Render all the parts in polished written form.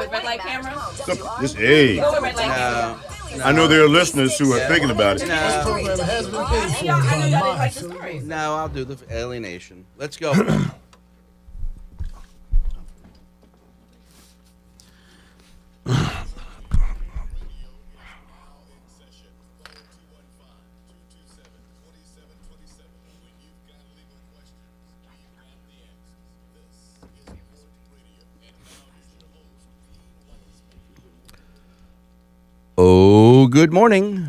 with red light cameras? Hey. Go with red light cameras. I know there are listeners who are thinking about it. No. Program has been paid for. I knew y'all didn't by like the mine. stories. No, I'll do the alienation. Let's go. Oh, good morning.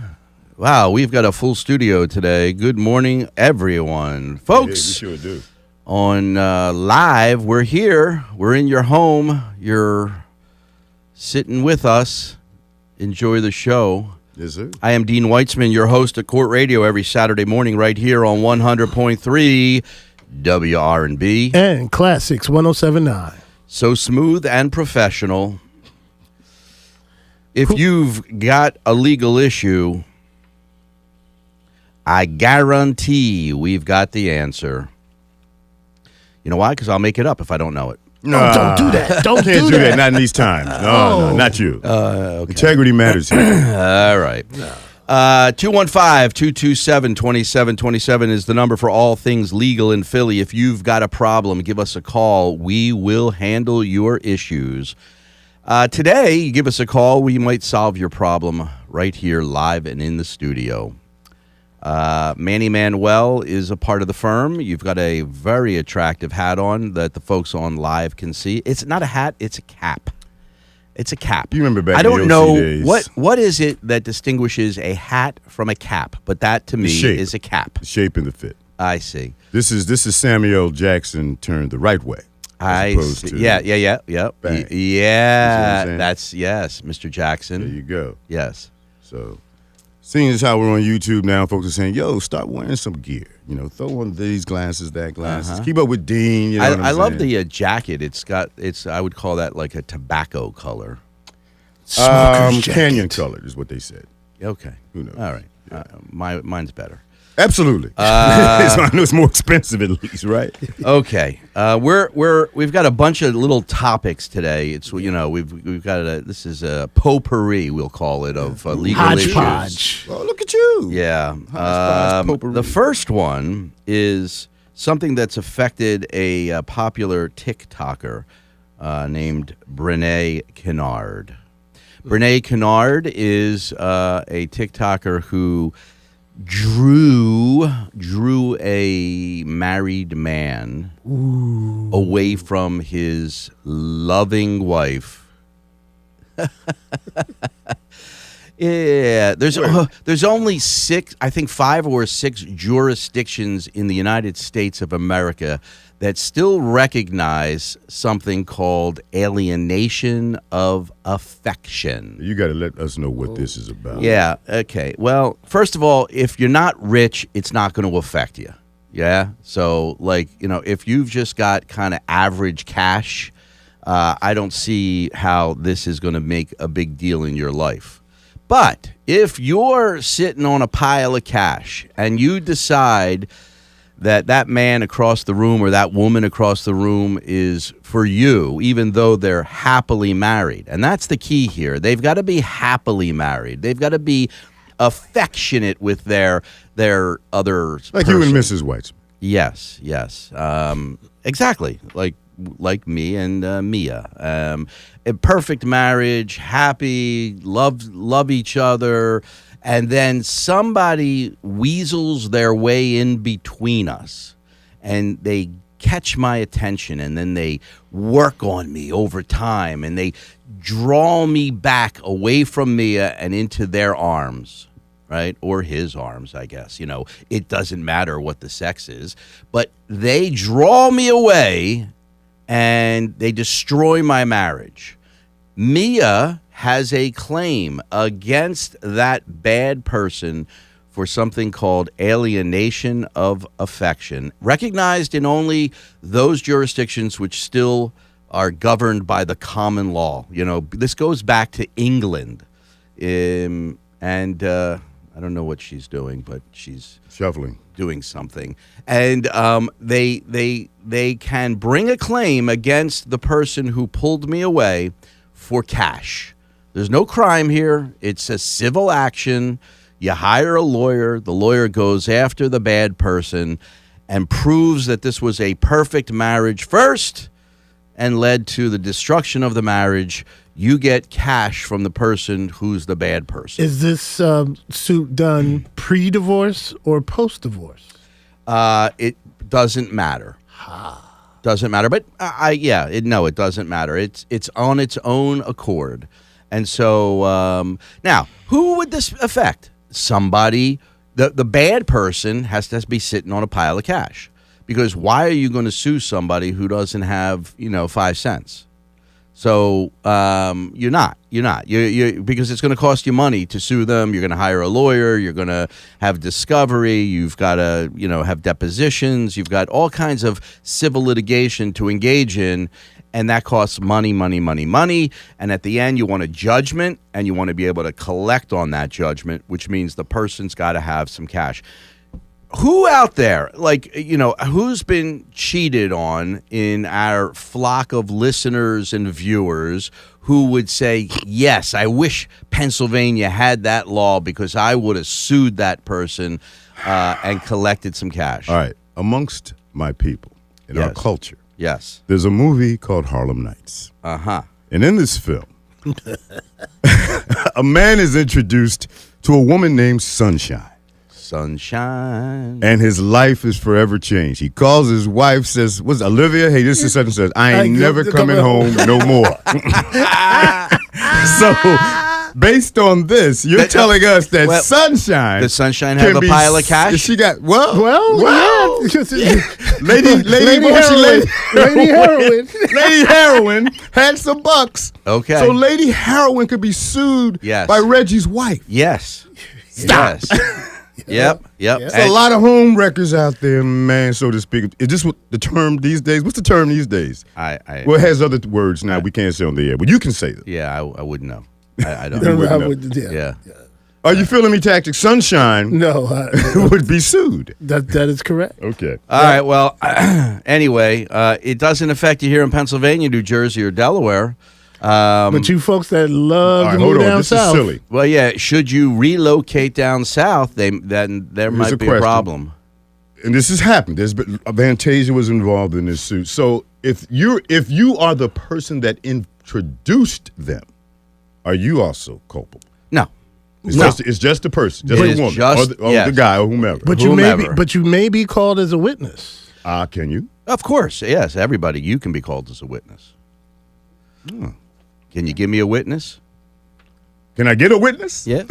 Wow, we've got a full studio today. Good morning, everyone. Yeah, we Folks, sure do. on live, we're here. We're in your home. You're sitting with us. Enjoy the show. Yes, sir. I am Dean Weitzman, your host of Court Radio every Saturday morning right here on 100.3 WR&B. And Classics 1079. So smooth and professional. If you've got a legal issue, I guarantee we've got the answer. You know why? Because I'll make it up if I don't know it. No, Don't do that. Don't Can't do do that. that. Not in these times. No, not you. Okay. Integrity matters here. All right. 215-227-2727 is the number for all things legal in Philly. If you've got a problem, give us a call. We will handle your issues. Today, you give us a call. We might solve your problem right here live and in the studio. Manny Manuel is a part of the firm. You've got a very attractive hat on that the folks on live can see. It's not a hat. It's a cap. It's a cap. You remember back I in don't the know OC days. what is it that distinguishes a hat from a cap, but that to me shape. is a cap. The shape and the fit. I see. This is Samuel Jackson turned the right way. I opposed see. to Yeah. bang. Yeah, You see what I'm saying? that's yes, Mr. Jackson. There you go. Yes. So, seeing as how we're on YouTube now, folks are saying, "Yo, start wearing some gear. You know, throw on these glasses, that glasses. Keep up with Dean." You know what I I'm love saying? the jacket. I would call that like a tobacco color. Smoker's jacket. canyon colored is what they said. Okay. Who knows? All right. Mine's better. Absolutely. So I know it's more expensive at least, right? Okay. We've got a bunch of little topics today. It's we've got this is a potpourri, we'll call it, of legal issues. Hodgepodge. Oh, look at you. Yeah. Hodgepodge potpourri. The first one is something that's affected a popular TikToker named Brene Kennard. Brene Kennard is a TikToker who drew a married man away from his loving wife. Yeah, there's only 5 or 6 jurisdictions in the United States of America that still recognize something called alienation of affection. You got to let us know what this is about. Yeah, okay. Well, first of all, if you're not rich, it's not going to affect you. Yeah? So, if you've just got kind of average cash, I don't see how this is going to make a big deal in your life. But if you're sitting on a pile of cash and you decide that man across the room or that woman across the room is for you, even though they're happily married. And that's the key here. They've got to be happily married. They've got to be affectionate with their other Like person. you and Mrs. White. Yes. Exactly. Like me and Mia. A perfect marriage, happy, love each other. And then somebody weasels their way in between us, and they catch my attention, and then they work on me over time, and they draw me back away from Mia and into their arms, right? Or his arms, I guess. It doesn't matter what the sex is. But they draw me away, and they destroy my marriage. Mia has a claim against that bad person for something called alienation of affection, recognized in only those jurisdictions which still are governed by the common law. This goes back to England. And I don't know what she's doing, but she's Shuffling. doing something. And they can bring a claim against the person who pulled me away for cash. There's no crime here. It's a civil action. You hire a lawyer. The lawyer goes after the bad person and proves that this was a perfect marriage first and led to the destruction of the marriage. You get cash from the person who's the bad person. Is this suit done pre-divorce or post-divorce? It doesn't matter. Doesn't matter. But it doesn't matter. It's on its own accord. And so now, who would this affect? Somebody, the bad person has to be sitting on a pile of cash. Because why are you going to sue somebody who doesn't have, 5 cents? So you're not. Because it's going to cost you money to sue them. You're going to hire a lawyer. You're going to have discovery. You've got to, have depositions. You've got all kinds of civil litigation to engage in. And that costs money. And at the end, you want a judgment, and you want to be able to collect on that judgment, which means the person's got to have some cash. Who out there, who's been cheated on in our flock of listeners and viewers who would say, yes, I wish Pennsylvania had that law because I would have sued that person and collected some cash? All right. Amongst my people in our culture, yes, there's a movie called Harlem Nights. Uh-huh. And in this film, a man is introduced to a woman named Sunshine. And his life is forever changed. He calls his wife, says, what's Olivia? Hey, this is such and such. I ain't never coming home no more. So, based on this, you're telling us that Sunshine. Does Sunshine have a pile of cash? She got, yeah. Lady Heroin. Lady Heroin had some bucks. Okay. So Lady Heroin could be sued by Reggie's wife. Yes. Stop. Yes. Yep. There's a lot of home wreckers out there, man, so to speak. Is this what the term these days? What's the term these days? Well, it has other words now. We can't say on the air, but you can say it. Yeah, I wouldn't know. I don't know. Yeah. Are you feeling me, Tactics? Sunshine would be sued. That is correct. Okay. All right, well, anyway, it doesn't affect you here in Pennsylvania, New Jersey, or Delaware. But you folks that love to move down south. This is silly. Well, yeah, should you relocate down south, then there might be a problem. And this has happened. There's been Vantasia was involved in this suit. So if you are the person that introduced them, are you also culpable? No. It's just the person, just the woman, or the guy, or whomever. But you may be called as a witness. Can you? Of course, yes. Everybody, you can be called as a witness. Hmm. Can you give me a witness? Can I get a witness? Yeah.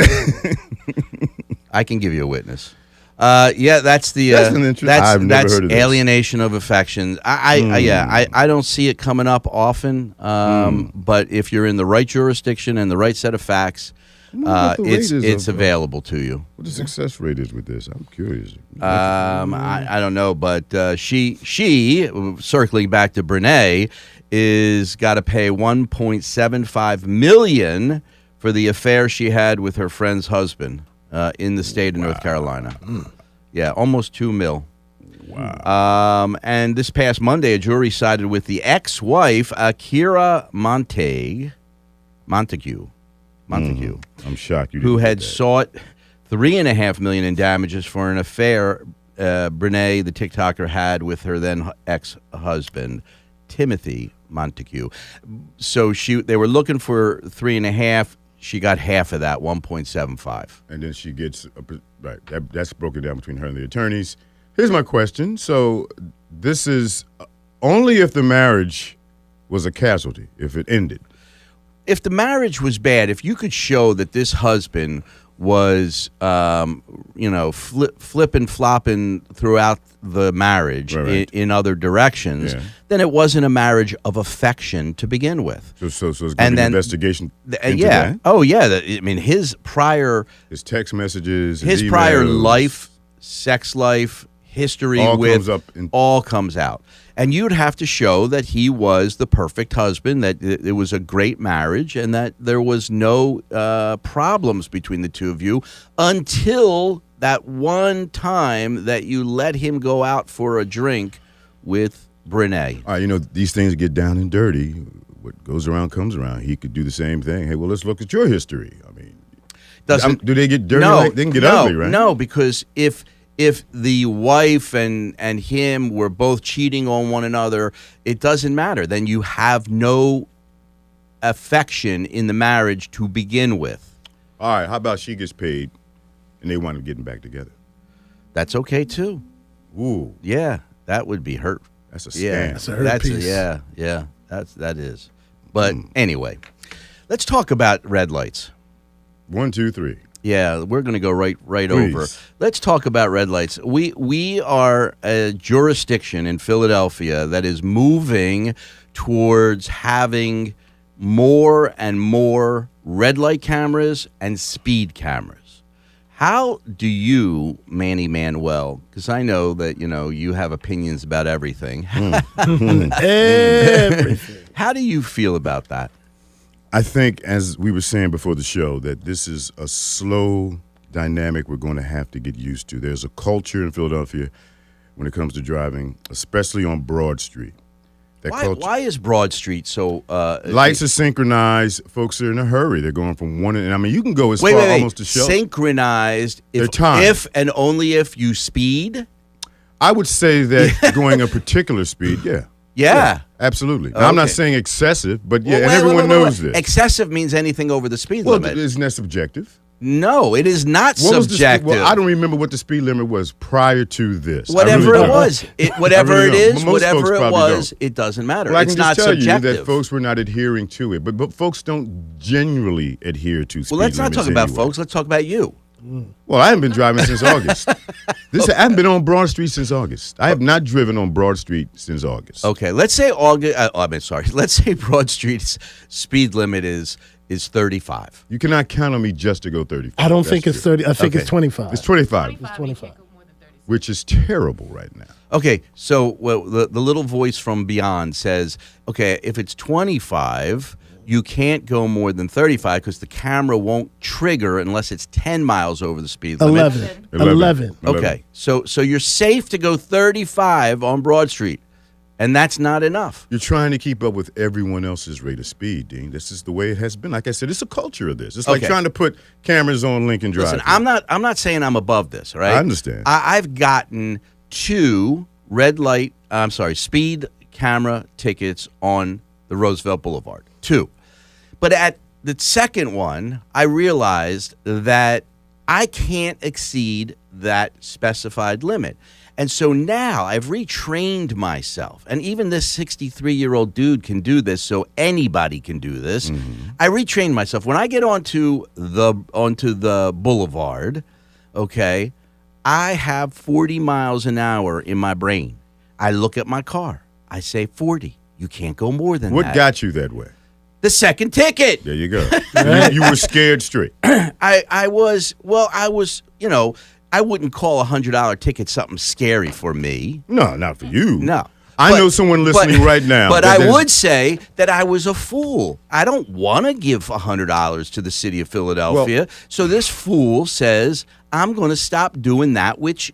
I can give you a witness. That's the I've never heard of this. Alienation of affection. I don't see it coming up often. But if you're in the right jurisdiction and the right set of facts, it's available to you. What the success rate is with this? I'm curious. I don't know, but she circling back to Brene, is got to pay $1.75 million for the affair she had with her friend's husband in the state of North Carolina. Yeah, almost $2 million. Wow. And this past Monday, a jury sided with the ex-wife, Akira Montague. I'm shocked you didn't who get had that. sought $3.5 million in damages for an affair Brene, the TikToker, had with her then ex-husband, Timothy Montague. So they were looking for 3.5. She got half of that, 1.75. And then she gets right. That's broken down between her and the attorneys. Here's my question. So this is only if the marriage was a casualty, if it ended. If the marriage was bad, if you could show that this husband was, flipping, flopping throughout the marriage in other directions, then it wasn't a marriage of affection to begin with. So it's going to be an investigation into that? Oh, yeah. His text messages, his emails, prior life, sex life, history all comes out. And you'd have to show that he was the perfect husband, that it was a great marriage, and that there was no problems between the two of you until that one time that you let him go out for a drink with Brene. All right, these things get down and dirty. what goes around comes around. He could do the same thing. Hey, well, let's look at your history. I mean, do they get dirty? No, they can get ugly, right? No, because if the wife and him were both cheating on one another, it doesn't matter. Then you have no affection in the marriage to begin with. All right, how about she gets paid and they wind up getting back together? That's okay too. Ooh, Yeah, that would be hurt. that's a scam. Yeah, That's a hurt piece. yeah. That is. But anyway, let's talk about red lights. 1, 2, 3. Yeah, we're going to go right Please. over. Let's talk about red lights. We are a jurisdiction in Philadelphia that is moving towards having more and more red light cameras and speed cameras. How do you, Manny Manuel, because I know that, you have opinions about everything. Everything. How do you feel about that? I think, as we were saying before the show, that this is a slow dynamic we're going to have to get used to. There's a culture in Philadelphia when it comes to driving, especially on Broad Street. That Why is Broad Street so... lights are synchronized. Folks are in a hurry. They're going from one end. I mean, you can go as wait, far wait, wait. almost to Shelton. Synchronized They're timed. if and only if you speed? I would say that going a particular speed, yeah. Yeah. Absolutely. Now, I'm not Okay. saying excessive, but yeah, Well, and wait, everyone wait, knows wait. this. Excessive means anything over the speed Well, limit. isn't that subjective? No, it is not What was the subjective. well, I don't remember what the speed limit was prior to this. I Whatever really it don't. was, whatever I really it don't. is, Most whatever folks it probably was, don't. it doesn't matter. Well, I It's can not just tell subjective. you that folks were not adhering to it, but folks don't generally adhere to speed Well, let's not limits talk about anyway. folks. Let's talk about you. Well, I haven't been driving since August. I haven't been on Broad Street since August. I have not driven on Broad Street since August. Okay, let's say let's say Broad Street's speed limit is 35. You cannot count on me just to go 35. I don't That's think it's true. 30. I think Okay. it's 25. It's 25, You 25. can't go more than 36. which is terrible right now. Okay, so the little voice from beyond says, okay, if it's 25, you can't go more than 35 because the camera won't trigger unless it's 10 miles over the speed limit. 11. 11. Okay, so you're safe to go 35 on Broad Street, and that's not enough. You're trying to keep up with everyone else's rate of speed, Dean. This is the way it has been. Like I said, it's a culture of this. It's like Okay. trying to put cameras on Lincoln Drive. Listen, I'm not saying I'm above this, all right? I understand. I've gotten 2 speed camera tickets on the Roosevelt Boulevard. 2. But at the second one, I realized that I can't exceed that specified limit. And so now I've retrained myself. And even this 63-year-old dude can do this, so anybody can do this. I retrained myself. When I get onto the boulevard, okay, I have 40 miles an hour in my brain. I look at my car. I say 40. You can't go more than What that. got you that way? The second ticket. There you go. you were scared straight. I was, I wouldn't call $100 ticket something scary for me. No, not for you. No. I know someone listening right now. But that I is- would say that I was a fool. I don't want to give $100 to the city of Philadelphia. So this fool says, I'm going to stop doing that, which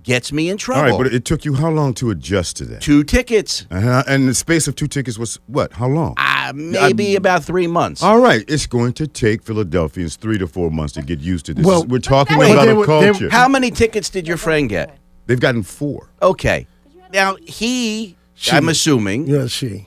gets me in All trouble. right, but it took you how long to adjust to that? 2 tickets. And the space of 2 tickets was what? How long? Maybe about 3 months. All right, it's going to take Philadelphians 3 to 4 months to get used to this. Well, We're talking Wait, about they a were- culture. How many tickets did your friend get? They've gotten 4. Okay. Now, I'm assuming, Yeah, she.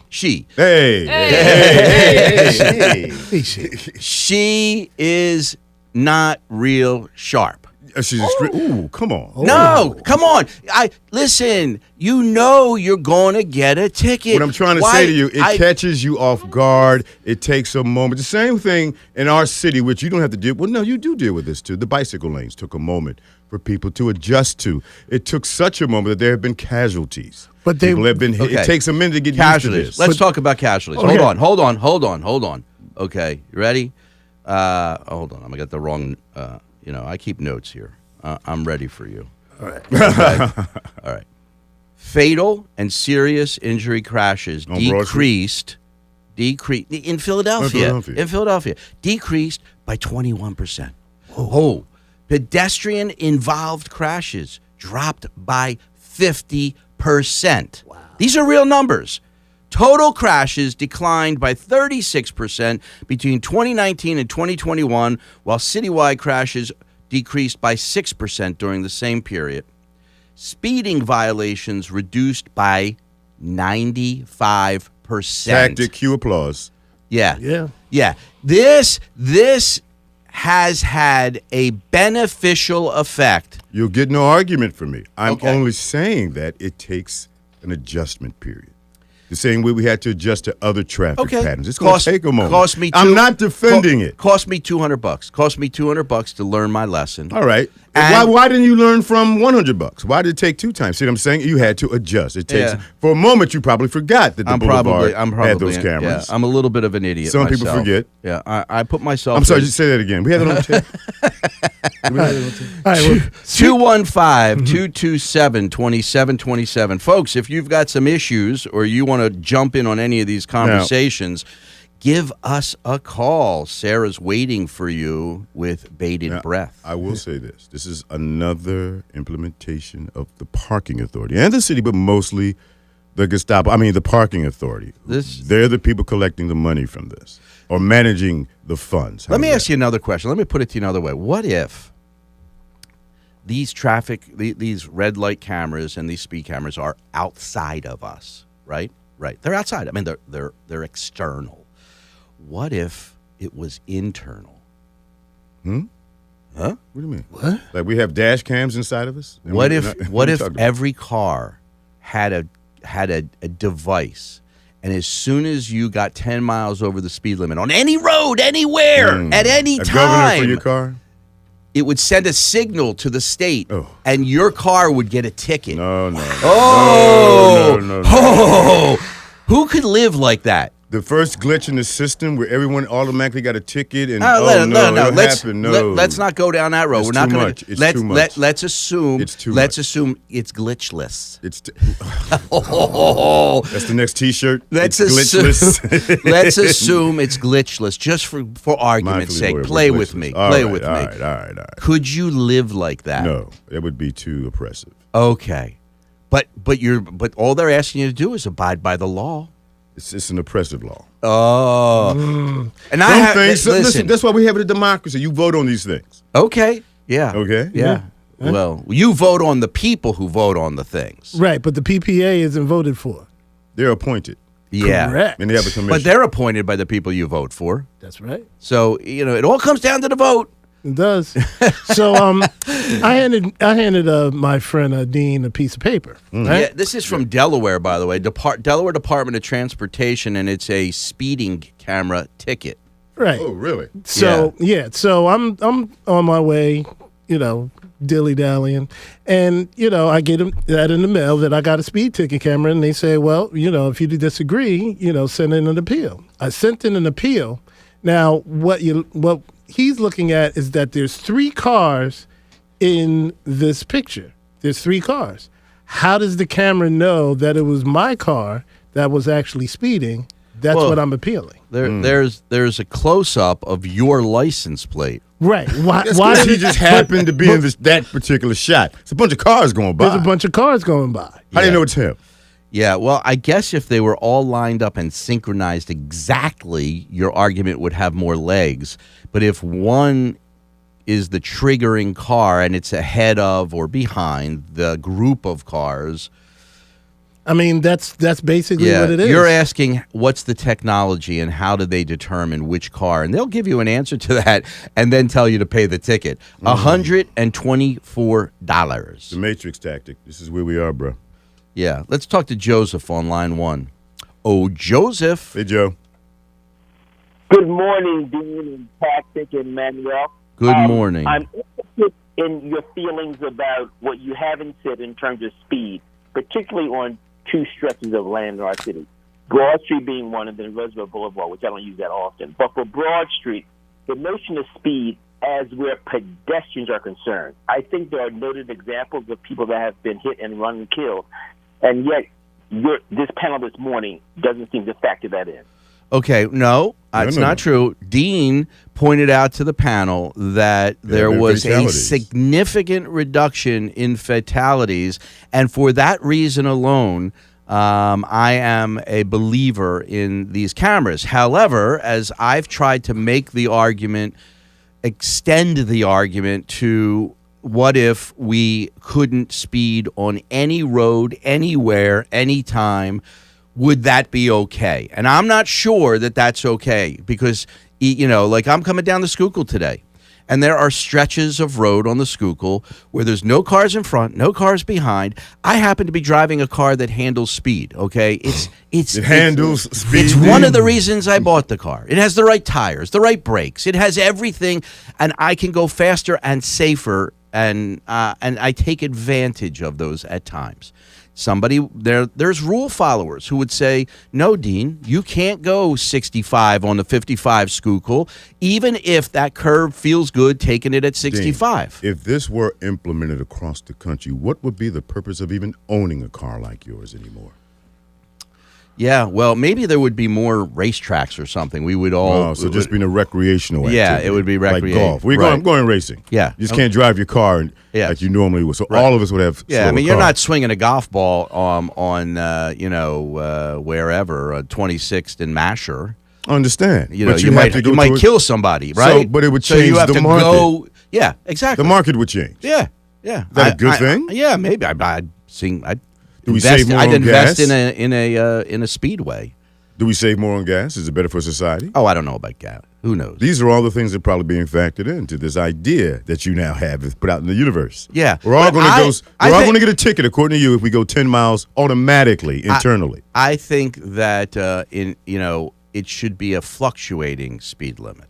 she is not real sharp. She's extreme. Ooh, come on. No, come on. Listen, you're going to get a ticket. What I'm trying to say to you, it catches you off guard. It takes a moment. The same thing in our city, which you don't have to deal. Well, no, you do deal with this too. The bicycle lanes took a moment for people to adjust to. It took such a moment that there have been casualties. But they- people have been. Okay. It takes a minute to get Casualties. used to this. Let's talk about casualties. Okay. Hold on. Okay, you ready? Hold on. I got the wrong. I keep notes here. I'm ready for you. All right. Okay. All right. Fatal and serious injury crashes On Broad decreased in Philadelphia. In Philadelphia. Decreased by 21%. Oh, pedestrian involved crashes dropped by 50%. Wow. These are real numbers. Total crashes declined by 36% between 2019 and 2021, while citywide crashes decreased by 6% during the same period. Speeding violations reduced by 95%. Tactic, cue applause. Yeah. This has had a beneficial effect. You'll get no argument from me. I'm Okay. only saying that it takes an adjustment period. The same way we had to adjust to other traffic patterns. It's going to take a moment. I'm not defending it. Cost me $200. Cost me $200 to learn my lesson. All right. And Why didn't you learn from $100? Why did it take 2 times? See what I'm saying? You had to adjust. It takes for a moment. You probably forgot that the boulevard had those cameras. Yeah, I'm a a little bit of an idiot. Some myself. people forget. Yeah, I put myself. I'm sorry. Just say that again. We had it on tape. All right, 215-227-2727. Folks, if you've got some issues or you want to jump in on any of these conversations, give us a call. Sarah's waiting for you with bated breath. I will say this. This is another implementation of the parking authority and the city, but mostly the Gestapo. I mean, the parking authority. They're the people collecting the money from this or managing the funds. Let me ask you another question. Let me put it to you another way. What if these these red light cameras and these speed cameras are outside of us, right? Right. They're outside. I mean, they're external. What if it was internal? Huh? What do you mean? What? Like we have dash cams inside of us? What if every car had a device, and as soon as you got 10 miles over the speed limit on any road, anywhere, at any a time, governor for your car? it would send a signal to the state, and your car would get a ticket. No. Oh, who could live like that? The first glitch in the system where everyone automatically got a ticket and let's not go down that road. It's We're not too going much. It's too much. Let's assume It's too let's much. assume it's glitchless. It's Oh, that's the next T-shirt. let's It's assume glitchless. let's assume it's glitchless, just for argument's Mindfully sake. aware, Play we're with glitchless. me. All Play right, with me. All right. Could you live like that? No, it would be too oppressive. Okay, but all they're asking you to do is abide by the law. It's an oppressive law. Oh, and listen, that's why we have a democracy. You vote on these things. Okay, yeah, Okay? yeah. Well, you vote on the people who vote on the things. Right, but the PPA isn't voted for. They're appointed. Yeah, Correct. And they have a commission. but they're appointed by the people you vote for. That's right. So it all comes down to the vote. It does. So I handed my friend Dean a piece of paper. Right? Yeah, this is from Delaware, by the way, Delaware Department of Transportation, and it's a speeding camera ticket. Right. Oh, really? So so I'm on my way, dilly dallying, and I get that in the mail that I got a speed ticket camera, and they say, well, if you disagree, send in an appeal. I sent in an appeal. Now what he's looking at is that there's 3 cars in this picture. There's 3 cars. How does the camera know that it was my car that was actually speeding? That's what I'm appealing. There's a close up of your license plate. Right. Why did he just happen to be in that particular shot? It's a bunch of cars going by. There's a bunch of cars going by. How do you know it's him? Yeah, well, I guess if they were all lined up and synchronized exactly, your argument would have more legs. But if one is the triggering car and it's ahead of or behind the group of cars, I mean, that's basically what it is. You're asking what's the technology and how do they determine which car? And they'll give you an answer to that and then tell you to pay the ticket. $124. The Matrix tactic. This is where we are, bro. Yeah, let's talk to Joseph on line 1. Oh, Joseph. Hey, Joe. Good morning, Dean and Patrick and Manuel. Good morning. I'm interested in your feelings about what you haven't said in terms of speed, particularly on 2 stretches of land in our city. Broad Street being one, and then Roosevelt Boulevard, which I don't use that often. But for Broad Street, the notion of speed as where pedestrians are concerned, I think there are noted examples of people that have been hit and run and killed, and yet this panel this morning doesn't seem to factor that in. Okay, no, it's not true. Dean pointed out to the panel that there was a significant reduction in fatalities, and for that reason alone, I am a believer in these cameras. However, as I've tried to make the argument, extend the argument to what if we couldn't speed on any road, anywhere, anytime, would that be okay? And I'm not sure that that's okay because, like I'm coming down the Schuylkill today. And there are stretches of road on the Schuylkill where there's no cars in front, no cars behind. I happen to be driving a car that handles speed. Okay, it handles speed. It's one of the reasons I bought the car. It has the right tires, the right brakes. It has everything, and I can go faster and safer. And I take advantage of those at times. There's rule followers who would say, no, Dean, you can't go 65 on the 55 Schuylkill, even if that curve feels good taking it at 65. Dean, if this were implemented across the country, what would be the purpose of even owning a car like yours anymore? Yeah, well, maybe there would be more racetracks or something. We would all. Oh, so just being a recreational activity. Yeah, it would be recreational. Like golf. I'm going racing. Yeah. You just can't drive your car like you normally would. So all of us would have. Yeah, I mean, you're not swinging a golf ball on wherever, 26th and Masher. Understand. You might kill somebody, right? So, but it would change the market. Yeah, exactly. The market would change. Yeah. Is that a good thing? Yeah, maybe. I'd I'd invest in a speedway. Do we save more on gas? Is it better for society? Oh, I don't know about gas. Who knows? These are all the things that are probably being factored into this idea that you now have put out in the universe. Yeah, we're all going to go. We're all going to get a ticket, according to you, if we go 10 miles automatically internally. I think that it should be a fluctuating speed limit.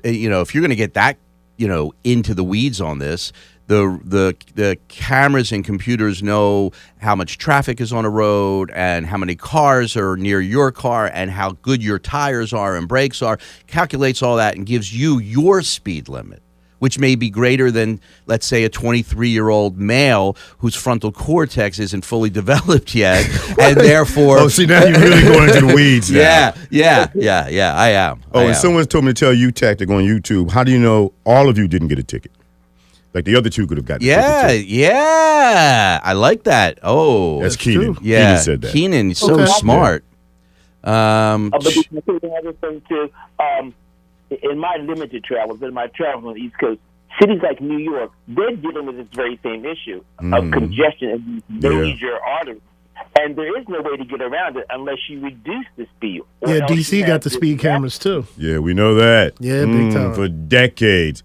If you're going to get that into the weeds on this. The cameras and computers know how much traffic is on a road and how many cars are near your car and how good your tires are and brakes are, calculates all that and gives you your speed limit, which may be greater than, let's say, a 23-year-old male whose frontal cortex isn't fully developed yet, and therefore... Oh, see, now you're really going into the weeds now. Yeah, I am. And someone told me to tell you tactic on YouTube. How do you know all of you didn't get a ticket? Like the other two could have gotten a ticket too. Yeah. I like that. Oh. That's Keenan. True. Yeah. Keenan said that. Keenan, so smart. But the other thing too, in my limited travels, in my travels on the East Coast, cities like New York, they're dealing with this very same issue of congestion in these major arteries. And there is no way to get around it unless you reduce the speed. Yeah, DC got the speed cameras too. Yeah, we know that. Yeah, big time. For decades.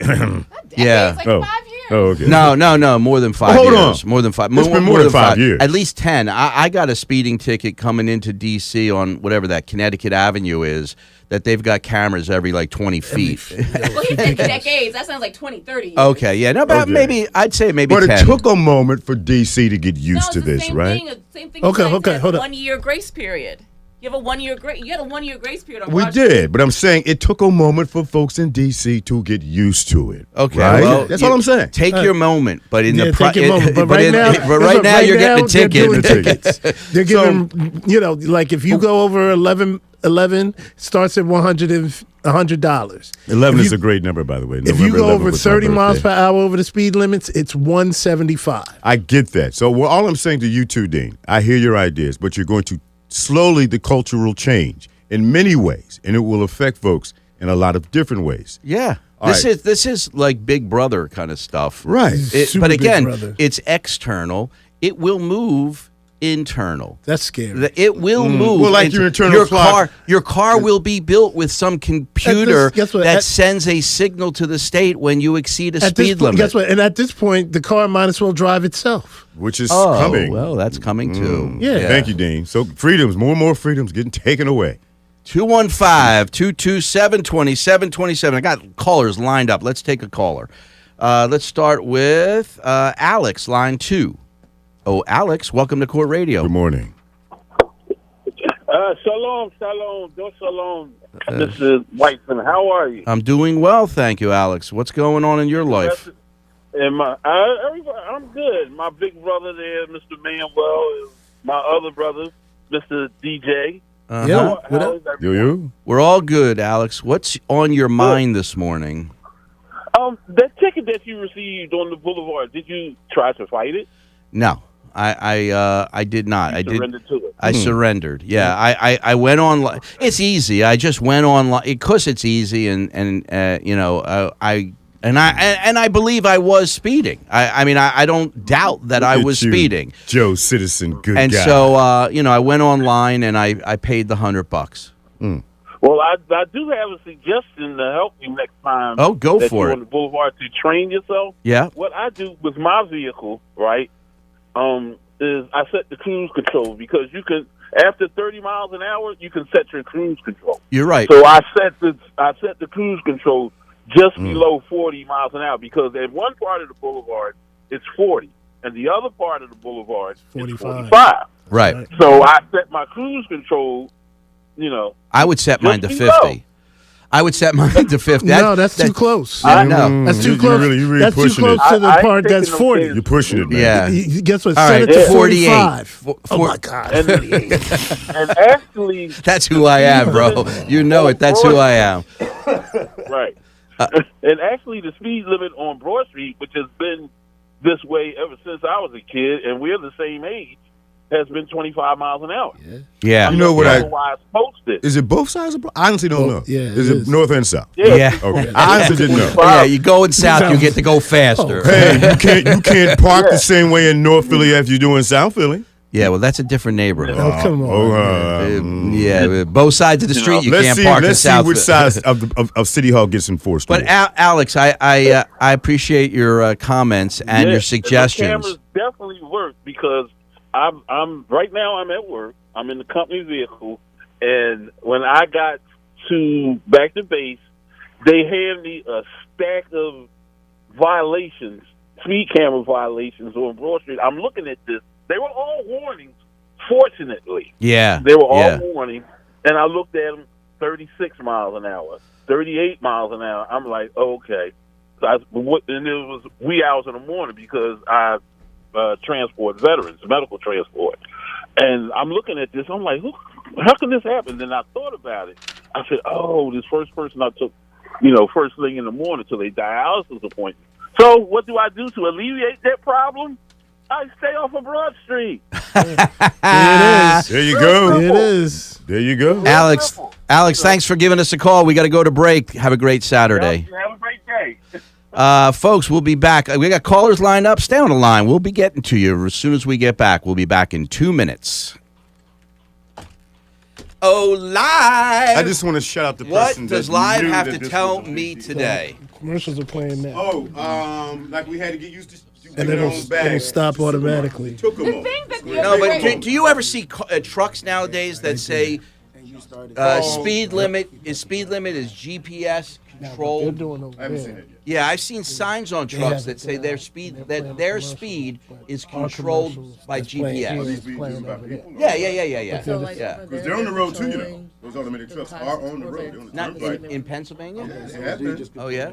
Yeah. Like 5 years. Oh, okay. No, more than 5 years. Hold on. More than 5. It's been more than 5 years. At least 10. I got a speeding ticket coming into D.C. on whatever that Connecticut Avenue is, that they've got cameras every like 20 feet. Well, he said decades. That sounds like 20, 30 years. Okay, yeah. No, about maybe, I'd say maybe But 10. It took a moment for D.C. to get used to this, right? Same thing. Okay, hold on. 1 year grace period. You have a 1 year grace. You had a 1 year grace period. We did, but I'm saying it took a moment for folks in D.C. to get used to it. Okay, right? well, that's all I'm saying. Take your moment, but in take your moment. But right now you're getting a ticket. They're giving, like if you go over 11 starts at $100. 11 is a great number, by the way. If you go over 30 miles per hour over the speed limits, it's 175. I get that. So all I'm saying to you too, Dean, I hear your ideas, but you're going to slowly the cultural change in many ways, and it will affect folks in a lot of different ways. Yeah. This is like Big Brother kind of stuff. Right. But again, it's external. It will move internal. That's scary. It will move. Well, like your internal clock. Your car will be built with some computer that sends a signal to the state when you exceed a speed limit. Guess what? And at this point, the car might as well drive itself. Which is coming. Well, that's coming too. Yeah. Thank you, Dean. So freedoms, more and more freedoms getting taken away. 215-227-2727. I got callers lined up. Let's take a caller. Let's start with Alex, line 2. Oh, Alex, welcome to Court Radio. Good morning. Shalom. Don't shalom. This is Whiteman. How are you? I'm doing well, thank you, Alex. What's going on in your life? I'm good. My big brother there, Mr. Manuel, my other brother, Mr. DJ. Uh-huh. You? We're all good, Alex. What's on your mind this morning? That ticket that you received on the boulevard, did you try to fight it? No. I did not. You I did. surrendered to it. I surrendered. Yeah, I went online. It's easy. I just went online because it's easy, and I believe I was speeding. I mean, I don't doubt that I Look at was you, speeding. Joe Citizen, good And guy. so I went online and I paid the $100. Well, I do have a suggestion to help you next time. Oh, go that for you're it. on the boulevard to train yourself. Yeah. What I do with my vehicle, right, is I set the cruise control because you can after 30 miles an hour you can set your cruise control. You're right. So I set the cruise control just below 40 miles an hour because at one part of the boulevard it's 40 and the other part of the boulevard is 45. Right. So I set my cruise control. I would set mine to below. 50. I would set mine to 50. No, that's too close. I know. That's too You close. really That's too pushing close it. to the I part ain't that's taking 40. no You're pushing it, man. Yeah. Guess what? All Set right, it to 48. 45. Oh my God. And actually, That's who I am, bro. You know it. That's who I am. right. And actually, the speed limit on Broad Street, which has been this way ever since I was a kid, and we're the same age, has been 25 miles an hour. Yeah. You know what Otherwise posted. Is it both sides of I honestly don't know. yeah, Is it it is. north and south? Yeah. Okay. I honestly didn't know. Yeah, you going south, you get to go faster. Hey, you can't park the same way in North Philly as you do in South Philly. Yeah, well, that's a different neighborhood. Oh, come on. Yeah, both sides of the street you let's can't see. park in Let's see South. which side of City Hall gets enforced. But Alex, I appreciate your comments and your Yes, and suggestions. the cameras definitely work because I'm right now. I'm at work. I'm in the company vehicle, and when I got back to base, they hand me a stack of violations, speed camera violations on Broad Street. I'm looking at this. They were all warnings, fortunately. Yeah, They were all warnings, and I looked at them 36 miles an hour, 38 miles an hour. I'm like, okay. So and it was wee hours in the morning because I transport veterans, medical transport. And I'm looking at this. I'm like, how can this happen? Then I thought about it. I said, this first person I took, first thing in the morning to their dialysis appointment. So what do I do to alleviate that problem? I stay off of Broad Street. There you go. It is. There you go. Alex, thanks for giving us a call. We got to go to break. Have a great Saturday. Have a great day. Folks, we'll be back. We got callers lined up. Stay on the line. We'll be getting to you as soon as we get back. We'll be back in 2 minutes. Oh, live. I just want to shout out the What person does that live knew have that to this tell was a me big deal. today? Commercials are playing now. Oh, like we had to get used to. And it'll stop automatically. Took them The all. thing that the No, other but day- do you ever see trucks nowadays that say speed limit is GPS They're controlled? doing over I haven't there. seen it yet. Yeah, I've seen signs on trucks have that it, say they their have- speed they're that playing their commercials, speed is Our controlled commercials by that's playing GPS. here These is videos playing about over there. people. Yeah, yeah. So like Yeah. over Because there, they're on the road too, patrolling Those automated the trucks cars are on the for road. They're on the Not turnpike. in Pennsylvania? They have been. Oh yeah.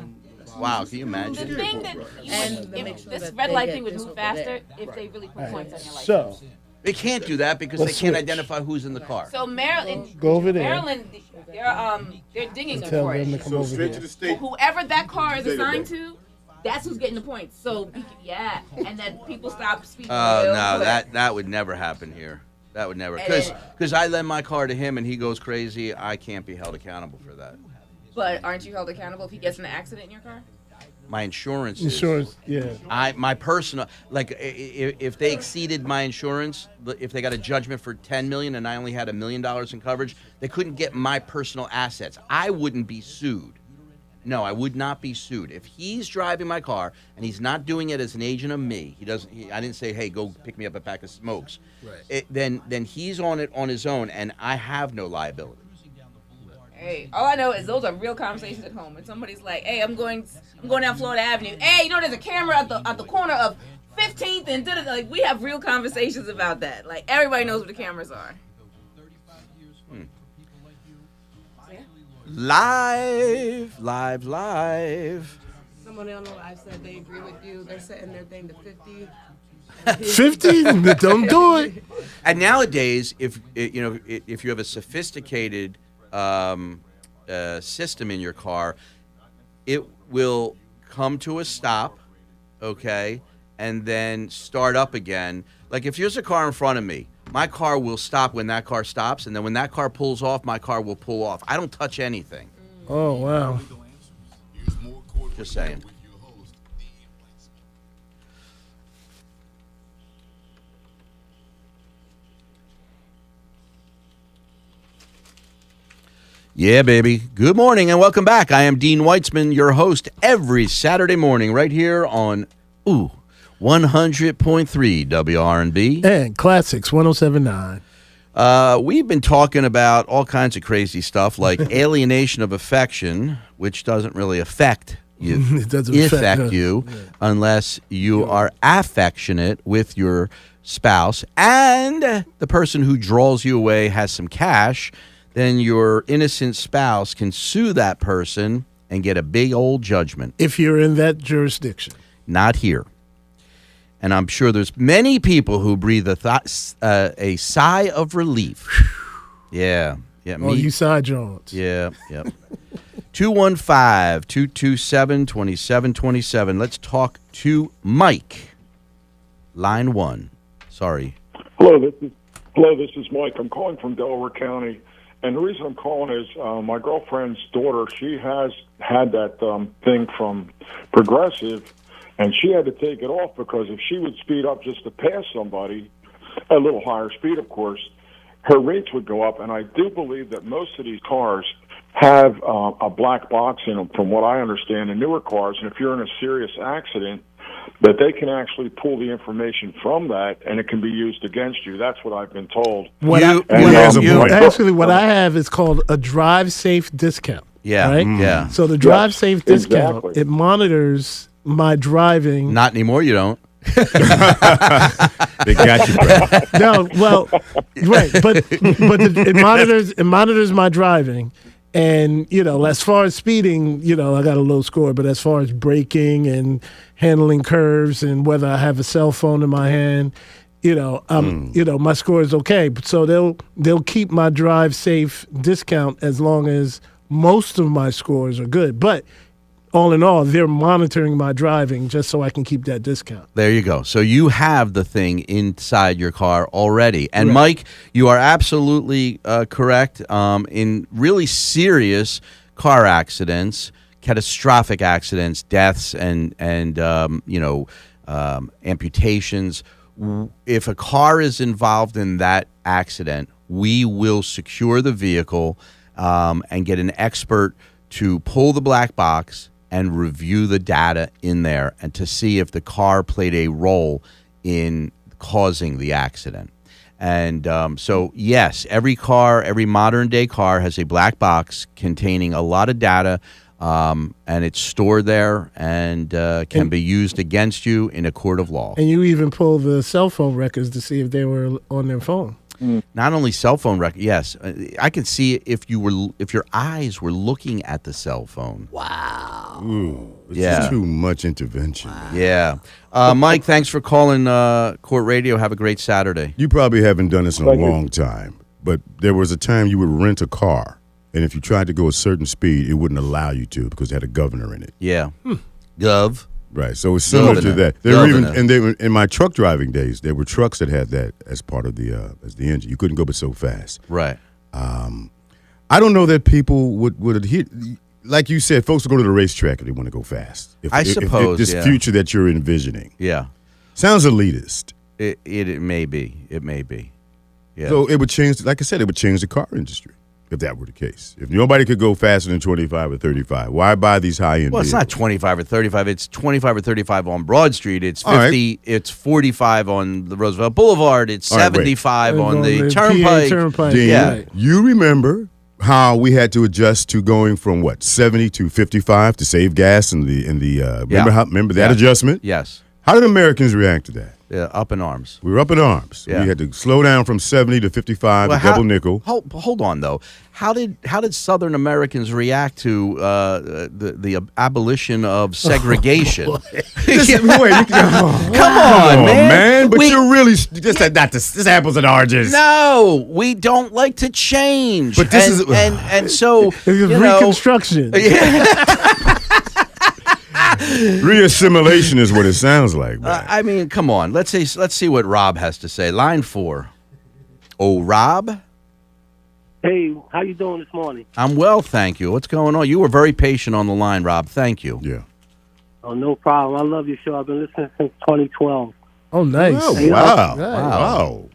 Wow, can you The imagine? thing that And if to make sure this that red they light get thing would this move over faster there. if they really put points on your license. So, They can't do that because Let's they can't switch. identify who's in the car. So Maryland, Go over there. Maryland, they're dinging them tell for them to it. come So over straight here. to the state. Whoever that car is There you go. assigned to, that's who's getting the points. So and then people stop speeding. Oh real no, quick. that would never happen here. That would never, And because I lend my car to him and he goes crazy. I can't be held accountable for that. But aren't you held accountable if he gets in an accident in your car? My insurance is. Insurance, yeah. My personal, like if they exceeded my insurance, if they got a judgment for $10 million and I only had $1 million in coverage, they couldn't get my personal assets. I wouldn't be sued. No, I would not be sued. If he's driving my car and he's not doing it as an agent of me, I didn't say, hey, go pick me up a pack of smokes. Right. Then he's on it on his own, and I have no liability. Hey, all I know is those are real conversations at home. And somebody's like, "Hey, I'm going down Florida Avenue. Hey, there's a camera at the corner of 15th and like we have real conversations about that. Like everybody knows what the cameras are." Live. Someone on the live said they agree with you. They're setting their thing to 50. 50? Don't do it. And nowadays, if you have a sophisticated system in your car, it will come to a stop, okay, and then start up again. Like if there's a car in front of me, my car will stop when that car stops, and then when that car pulls off, my car will pull off. I don't touch anything. Oh, wow. Just saying. Yeah, baby. Good morning and welcome back. I am Dean Weitzman, your host every Saturday morning right here on 100.3 WRNB. And Classics 107.9. We've been talking about all kinds of crazy stuff like alienation of affection, which doesn't really affect you, It doesn't affect you unless you are affectionate with your spouse and the person who draws you away has some cash. Then your innocent spouse can sue that person and get a big old judgment. If you're in that jurisdiction. Not here. And I'm sure there's many people who breathe a sigh of relief. Yeah. Yeah. Oh, you side Jones. Yeah. Yep. 215-227-2727. Let's talk to Mike. Line 1. Sorry. Hello, this is Mike. I'm calling from Delaware County. And the reason I'm calling is my girlfriend's daughter, she has had that thing from Progressive, and she had to take it off because if she would speed up just to pass somebody, a little higher speed, of course, her rates would go up. And I do believe that most of these cars have a black box in them, from what I understand, in newer cars. And if you're in a serious accident, that they can actually pull the information from that, and it can be used against you. That's what I've been told. Actually, what I have is called a drive safe discount. Yeah, right? Yeah. So the drive safe discount, exactly. It monitors my driving. Not anymore, you don't. They got you, bro. No, well, right, but it monitors my driving. And, as far as speeding, I got a low score. But as far as braking and handling curves and whether I have a cell phone in my hand, my score is okay. So they'll keep my drive safe discount as long as most of my scores are good. But all in all, they're monitoring my driving just so I can keep that discount. There you go. So you have the thing inside your car already. And Right. Mike, you are absolutely correct. In really serious car accidents, catastrophic accidents, deaths, and amputations, if a car is involved in that accident, we will secure the vehicle and get an expert to pull the black box and review the data in there and to see if the car played a role in causing the accident. And so, yes, every modern-day car has a black box containing a lot of data, and it's stored there and can be used against you in a court of law. And you even pull the cell phone records to see if they were on their phone. Not only cell phone record, yes, I can see if your eyes were looking at the cell phone. Wow. Ooh, it's Yeah. just too much intervention. Yeah, Mike, thanks for calling Court Radio. Have a great Saturday. You probably haven't done this in a Thank you. long time, but there was a time you would rent a car, and if you tried to go a certain speed, it wouldn't allow you to because it had a governor in it. Yeah, Gov. Right, so it's similar to Governor. that. There were Governor. they were in my truck driving days. There were trucks that had that as part of the as the engine. You couldn't go but so fast. Right. I don't know that people would adhere. Like you said, folks will go to the racetrack if they want to go fast. I suppose, this yeah. future that you're envisioning Yeah. sounds elitist. It may be. It may be. Yeah. So it would change. Like I said, it would change the car industry if that were the case. If nobody could go faster than 25 or 35, why buy these high-end Well, it's not vehicles? 25 or 35. It's 25 or 35 on Broad Street. It's 50. All right. It's 45 on the Roosevelt Boulevard. It's All right, wait. 75 on the PA Turnpike. Turnpike. Dean, Yeah. Right. you remember how we had to adjust to going from 70 to 55 to save gas in the remember that Yeah. adjustment? Yes. How did Americans react to that? Yeah, up in arms. We were up in arms. Yeah. We had to slow down from 70 to 55 Well, to double nickel. Hold on though. How did Southern Americans react to the abolition of segregation? Listen, wait, Come on, oh, man. But you're really this apples and oranges. No, we don't like to change. But this and so It's you know, Reconstruction. Reassimilation is what it sounds like, man. I mean, come on. Let's see what Rob has to say. Line 4. Oh, Rob? Hey, how you doing this morning? I'm well, thank you. What's going on? You were very patient on the line, Rob. Thank you. Yeah. Oh, no problem. I love your show. I've been listening since 2012. Oh, nice. Oh, Hey, wow. Nice. Wow.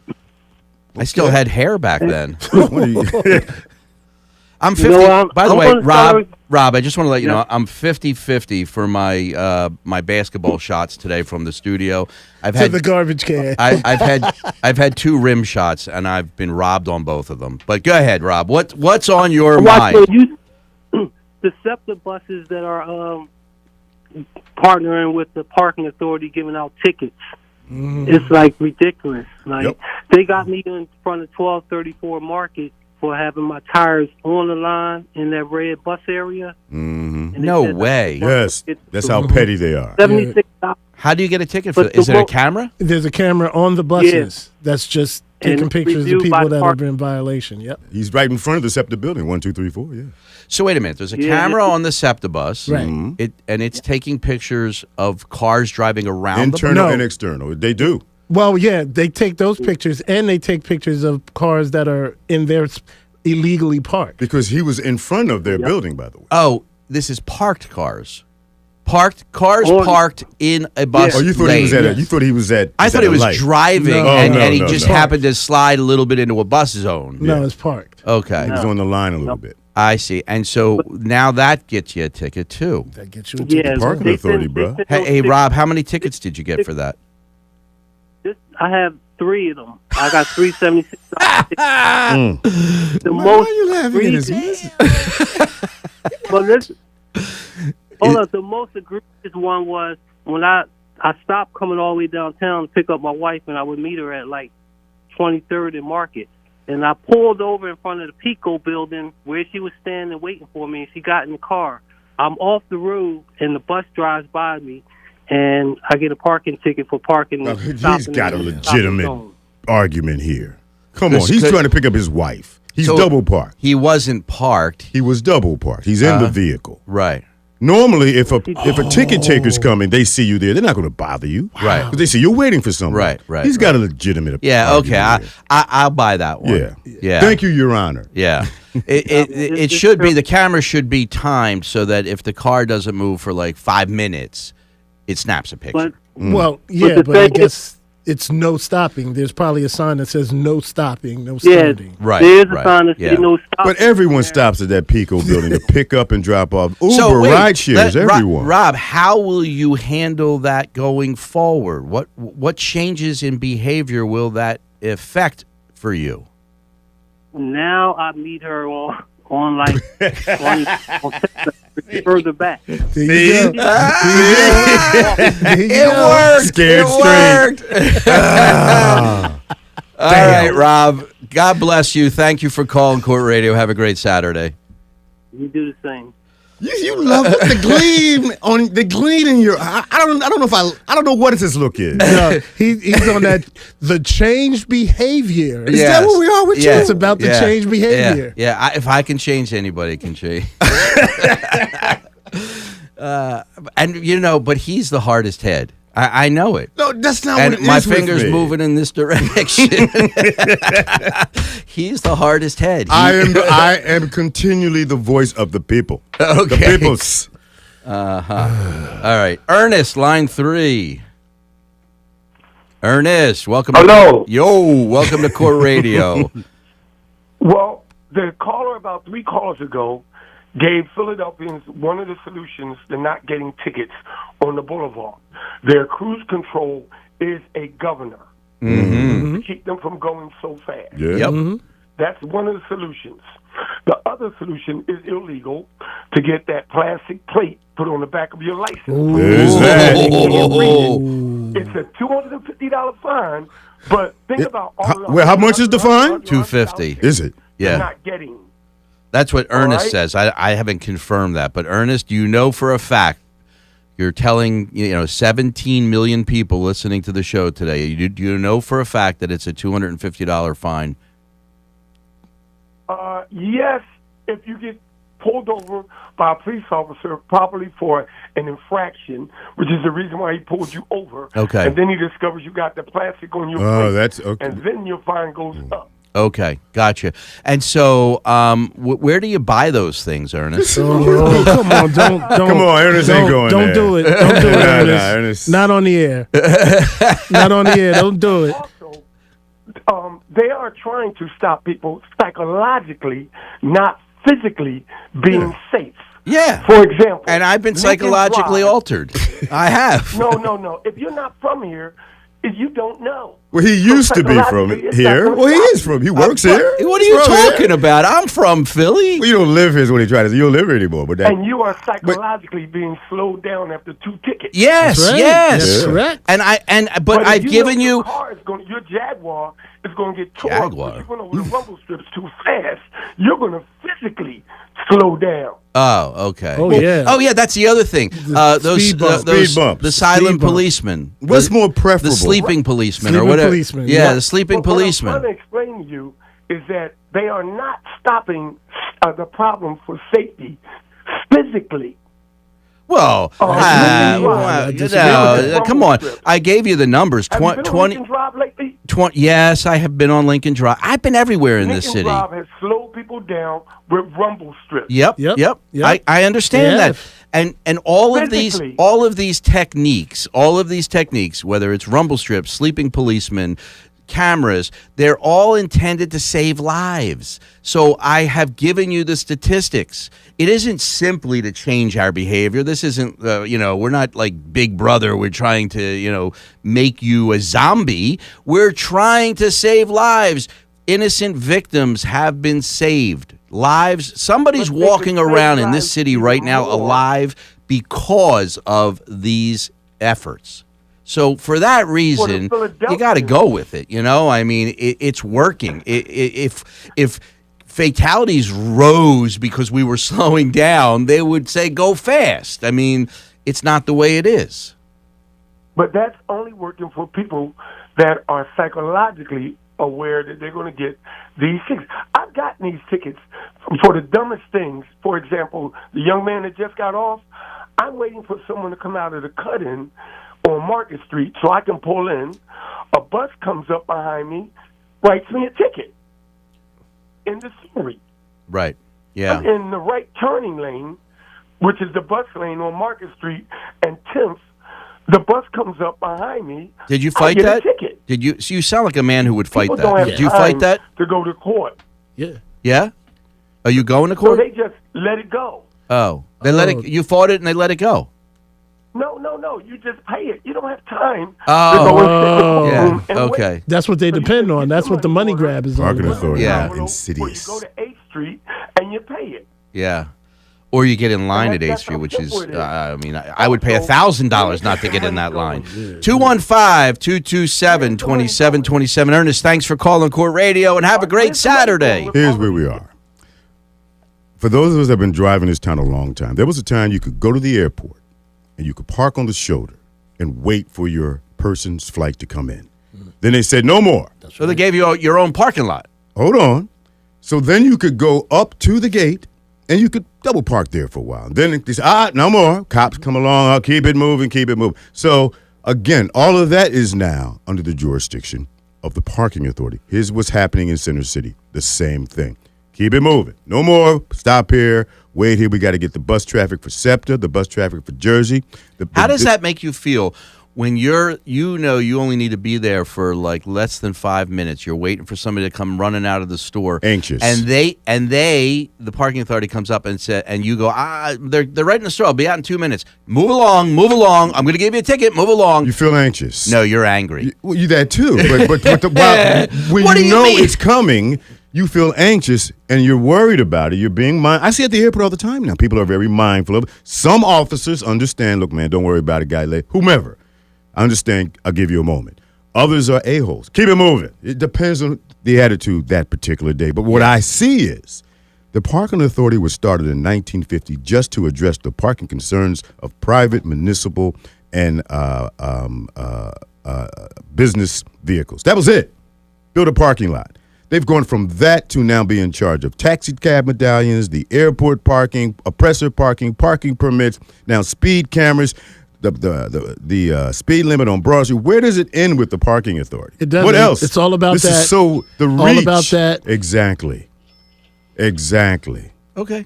I still had hair back then. What are you- I'm 50. By the way, Rob, I just want to let you know I'm 50-50 for my my basketball shots today from the studio. I've To had the garbage can. I've had 2 rim shots and I've been robbed on both of them. But go ahead, Rob. What's on your mind? The SEPTA buses that are partnering with the parking authority giving out tickets. It's like ridiculous. Like they got me in front of 1234 Market for having my tires on the line in that red bus area. Mm-hmm. No way. Yes, that's how petty they are. $76. How do you get a ticket for that? Is it a camera? There's a camera on the buses that's just taking And pictures of reviewed people by that park- are in violation. Yep. He's right in front of the SEPTA building. 1, 2, 3, 4. Yeah. So wait a minute. There's a camera on the SEPTA bus. Right. It's taking pictures of cars driving around Internal No. and external. They do. Well, yeah, they take those pictures and they take pictures of cars that are in there illegally parked. Because he was in front of their building, by the way. Oh, this is parked cars. Parked in a bus. Oh, you thought he was lane. at you thought he was at I thought at he a was light. driving No. and Oh, no, he no, just no. happened to slide a little bit into a bus zone. No, it's parked. Okay. He was on the line a little bit. I see. And so now that gets you a ticket too. That gets you a ticket. Yeah, Parking they authority, send- bro. they send Hey, those hey tickets- Rob, how many tickets did you get for that? I have 3 of them. I got $376. The Why most are you laughing at his egregious- Well, hold on. The most egregious one was when I stopped coming all the way downtown to pick up my wife, and I would meet her at like 23rd and Market. And I pulled over in front of the Pico building where she was standing waiting for me, and she got in the car. I'm off the road, and the bus drives by me, and I get a parking ticket for parking. Now, he's stopping got a in the legitimate zone. argument here. Come on, This he's could- trying to pick up his wife. He's So- double parked. He wasn't parked. He was double parked. He's in the vehicle. Right. Normally, if a ticket taker's coming, they see you there. They're not going to bother you, Right. Because they see you're waiting for someone. Right, He's got a legitimate. Yeah, okay. argument I'll buy that one. here. Yeah. Thank you, Your Honor. Yeah. It should be, the camera should be timed so that if the car doesn't move for like 5 minutes, it snaps a picture. But Well, yeah, the but I thing is- guess it's no stopping. There's probably a sign that says no stopping, no yeah, standing. Right, there's a right, sign that yeah. says no stop. But everyone stops at that Pico building to pick up and drop off. Uber, So wait, ride shares, everyone. Rob, how will you handle that going forward? What changes in behavior will that affect for you? Now I meet her on like on further back. There you go. There you go. worked. Scared straight. All right, Rob. God bless you. Thank you for calling Court Radio. Have a great Saturday. You do the same. You love the gleam in your. I don't know what this look is. No, he's on that the changed behavior. Is that what we are with you? It's about the changed behavior. Yeah. If I can change, anybody can change. But he's the hardest head. I know it. No, that's not And what it is. my with finger's me. moving in this direction. He's the hardest head. I am continually the voice of the people. Okay. The peoples. All right. Ernest, line 3. Ernest, welcome. Hello. Welcome to Court Radio. Well, the caller about 3 callers ago gave Philadelphians one of the solutions to not getting tickets on the boulevard. Their cruise control is a governor to keep them from going so fast. Yeah. Yep. That's one of the solutions. The other solution is illegal to get that plastic plate put on the back of your license. There's that. It's a $250 fine, but think about all the how much is the fine? $250. Is it? Yeah. not getting. That's what Ernest right. says. I haven't confirmed that, but Ernest, you know for a fact, you're telling 17 million people listening to the show today. You know for a fact that it's a $250 fine. Yes, if you get pulled over by a police officer probably for an infraction, which is the reason why he pulled you over. Okay. And then he discovers you got the plastic on your Oh, plate. that's okay. And then your fine goes up. Okay, gotcha. And so, where do you buy those things, Ernest? Oh, come on, don't. Come on, Ernest ain't going Don't there. do it. Don't do it, Ernest. Ernest. Not on the air. Not on the air. Don't do it. Also, they are trying to stop people psychologically, not physically, being safe. Yeah. For example. And I've been Lincoln psychologically Drive. altered. I have. No. If you're not from here, you don't know. Well, he used to be from psychologically, it's here. not gonna Well, he stop is you. from. He works here. What are you He's from here. talking about? I'm from Philly. Well, you don't live here is what he tried to say. You don't live here anymore. But that, And you are psychologically being slowed down after 2 tickets. Yes, That's right. yes. That's correct. But if I've you given know you. your car is going, your Jaguar is going to get tore up Jaguar. because you went over the rumble strips too fast. You're going to physically slow down. Oh, okay. Oh, yeah. Oh, yeah. That's the other thing. Those speed bumps. those Speed bumps. the silent Speed bumps. policeman. what's more preferable? The sleeping policeman Sleeping or whatever. policeman, Yeah, yeah. the sleeping But what I'm policeman. trying to explain to you is that they are not stopping the problem for safety physically. Well, I disagree with that. come on. I gave you the numbers. Have you been on 20, Lincoln Drive lately? 20. Yes, I have been on Lincoln Drive. I've been everywhere in this Lincoln city. Drive has slowed people down with rumble strips. Yep. Yep. I understand Yeah. that. And all of Physically. these techniques, whether it's rumble strips, sleeping policemen, cameras, they're all intended to save lives. So I have given you the statistics. It isn't simply to change our behavior. This isn't, we're not like Big Brother. We're trying to, make you a zombie. We're trying to save lives. Innocent victims have been saved. Lives. Somebody's But they walking could save around in this lives city even right now more. alive because of these efforts. So for that reason, you Philadelphians- got to go with it. I mean, it's working. If fatalities rose because we were slowing down, they would say go fast. I mean, it's not the way it is. But that's only working for people that are psychologically aware that they're going to get these tickets. I've gotten these tickets for the dumbest things. For example, the young man that just got off, I'm waiting for someone to come out of the cut-in on Market Street so I can pull in. A bus comes up behind me, writes me a ticket in the scenery. Right. Yeah. I'm in the right turning lane, which is the bus lane on Market Street and 10th. The bus comes up behind me. Did you I fight get that? A ticket. Did you? So you sound like a man who would fight People don't that. have Did you time fight that? to go to court? Yeah. Yeah. Are you going to So court? they just let it go. Oh, they let it. You fought it and they let it go. No. You just pay it. You don't have time Oh. to go and sit in the courtroom Yeah. and wait. Okay. That's what they So you depend just on. get That's your what the money money grab is on. Parking authority. Yeah. Or you Insidious. go to 8th Street and you pay it. Yeah. Or you get in line And at that's 8th Street, how which is, simple it is. I would pay $1,000 not to get in that line. 215-227-2727. Ernest, thanks for calling Court Radio and have a great Saturday. Here's where we are. For those of us that have been driving this town a long time, there was a time you could go to the airport and you could park on the shoulder and wait for your person's flight to come in. Then they said no more. So they gave you your own parking lot. Hold on. So then you could go up to the gate and you could double park there for a while. Then they said, no more. Cops come along. I'll keep it moving, keep it moving. So again, all of that is now under the jurisdiction of the parking authority. Here's what's happening in Center City. The same thing. Keep it moving. No more. Stop here. Wait here. We got to get the bus traffic for SEPTA, the bus traffic for Jersey. How does that make you feel when you only need to be there for like less than 5 minutes? You're waiting for somebody to come running out of the store, Anxious. and the parking authority comes up and you go, they're right in the store. I'll be out in 2 minutes. Move along. I'm going to give you a ticket. Move along. You feel anxious. No, you're angry. Well, you that too. But when What do you mean? it's coming, you feel anxious and you're worried about it. You're being I see at the airport all the time now. People are very mindful of it. Some officers understand, look, man, don't worry about it, guy late. Whomever. I understand, I'll give you a moment. Others are a-holes. Keep it moving. It depends on the attitude that particular day. But what I see is the parking authority was started in 1950 just to address the parking concerns of private, municipal, and business vehicles. That was it. Build a parking lot. They've gone from that to now being in charge of taxi cab medallions, the airport parking, oppressor parking, parking permits, now speed cameras, the speed limit on Broad Street. Where does it end with the parking authority? It doesn't. What else? It's all about this that. Is so the reach. All about that. Exactly. Okay.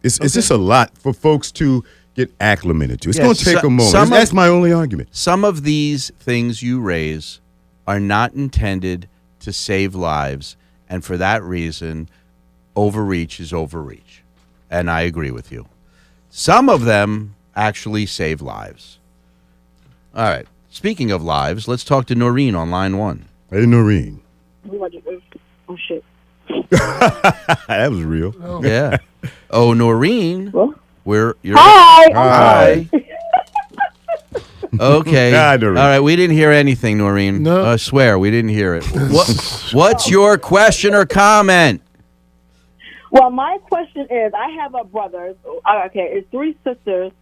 It's just a lot for folks to get acclimated to. It's Yes, going to take a moment. That's my only argument. Some of these things you raise are not intended to save lives, and for that reason, overreach is overreach. And I agree with you. Some of them actually save lives. All right. Speaking of lives, let's talk to Noreen on line 1. Hey, Noreen. Oh, shit. That was real. Oh. Yeah. Oh, Noreen. You're Hi. Hi. Okay. Hi, Noreen. All right. We didn't hear anything, Noreen. No. I swear, we didn't hear it. What's your question or comment? Well, my question is, I have a brother. Okay, it's 3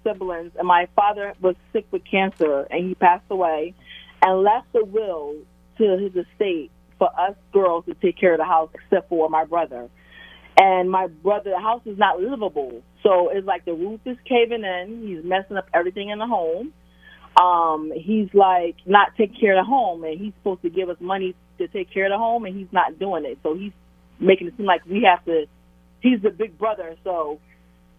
siblings, and my father was sick with cancer, and he passed away, and left a will to his estate for us girls to take care of the house, except for my brother. And my brother, the house is not livable, so it's like the roof is caving in. He's messing up everything in the home. He's like not taking care of the home, and he's supposed to give us money to take care of the home, and he's not doing it. So he's making it seem like we have to. He's the big brother, so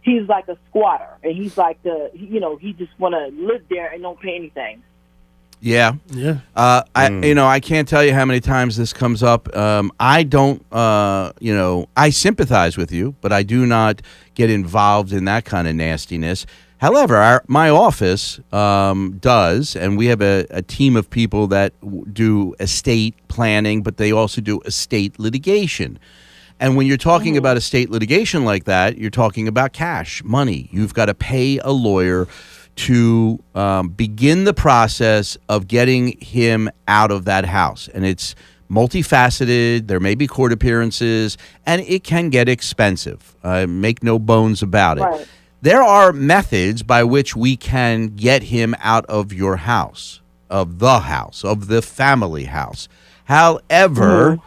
he's like a squatter, and he's like he just want to live there and don't pay anything. Yeah. I can't tell you how many times this comes up. I don't, I sympathize with you, but I do not get involved in that kind of nastiness. However, my office does, and we have a team of people that do estate planning, but they also do estate litigation. And when you're talking about estate litigation like that, you're talking about cash, money. You've got to pay a lawyer to begin the process of getting him out of that house. And it's multifaceted. There may be court appearances, and it can get expensive. Make no bones about it. Right. There are methods by which we can get him out of your house, of the family house. However,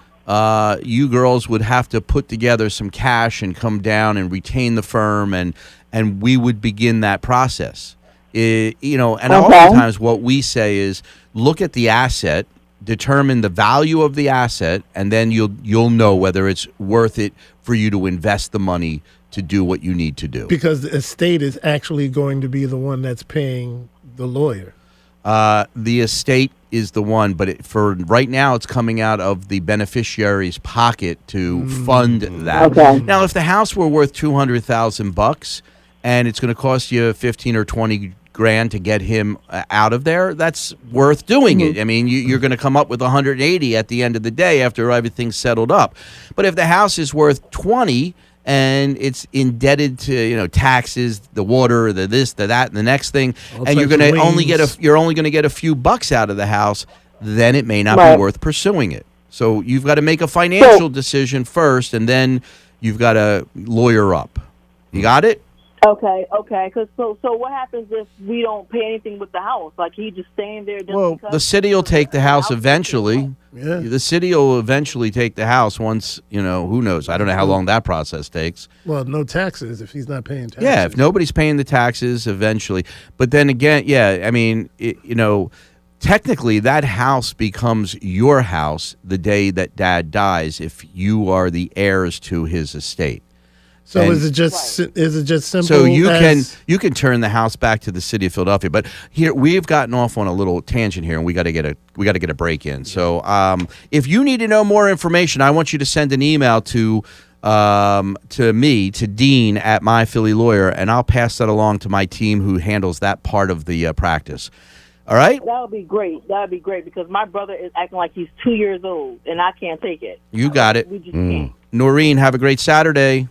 you girls would have to put together some cash and come down and retain the firm, and we would begin that process. Oftentimes what we say is look at the asset, determine the value of the asset, and then you'll know whether it's worth it for you to invest the money to do what you need to do. Because the estate is actually going to be the one that's paying the lawyer. The estate is the one, but for right now, it's coming out of the beneficiary's pocket to fund that. Okay. Now, if the house were worth $200,000 and it's going to cost you 15 or 20 grand to get him out of there, that's worth doing it. I mean, you're going to come up with 180 at the end of the day after everything's settled up. But if the house is worth 20 and it's indebted to taxes, the water, the this, the that, and the next thing, and you're going to only get a few bucks out of the house, then it may not be worth pursuing it. So you've got to make a financial decision first, and then you've got to lawyer up. You got it? Okay. Cause so what happens if we don't pay anything with the house? Like he just staying there? Well, the city will take the house eventually. Yeah. The city will eventually take the house once, who knows? I don't know how long that process takes. Well, no taxes if he's not paying taxes. Yeah, if nobody's paying the taxes eventually. But then again, technically that house becomes your house the day that dad dies if you are the heirs to his estate. So is it just simple? So you can turn the house back to the city of Philadelphia. But here we've gotten off on a little tangent here, and we got to get a break in. So if you need to know more information, I want you to send an email to me, to Dean at My Philly Lawyer, and I'll pass that along to my team who handles that part of the practice. All right? That would be great. That would be great because my brother is acting like he's 2 years old, and I can't take it. You got it. We just can't. Noreen, have a great Saturday.